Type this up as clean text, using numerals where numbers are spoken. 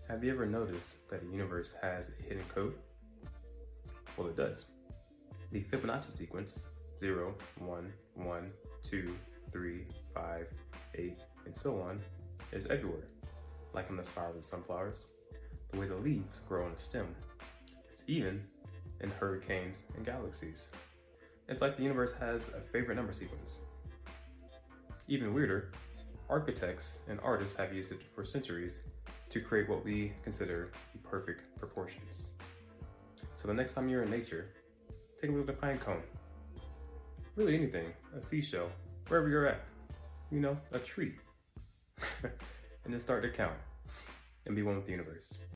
Have you ever noticed that the universe has a hidden code? Well, it does. The Fibonacci sequence, 0, 1, 1, 2, 3, 5, 8, and so on, is everywhere. Like in the spirals of sunflowers, the way the leaves grow on a stem. It's even in hurricanes and galaxies. It's like the universe has a favorite number sequence. Even weirder, architects and artists have used it for centuries to create what we consider the perfect proportions. So the next time you're in nature, take a look at a pine cone. Really anything, a seashell, wherever you're at, a tree. And just start to count and be one with the universe.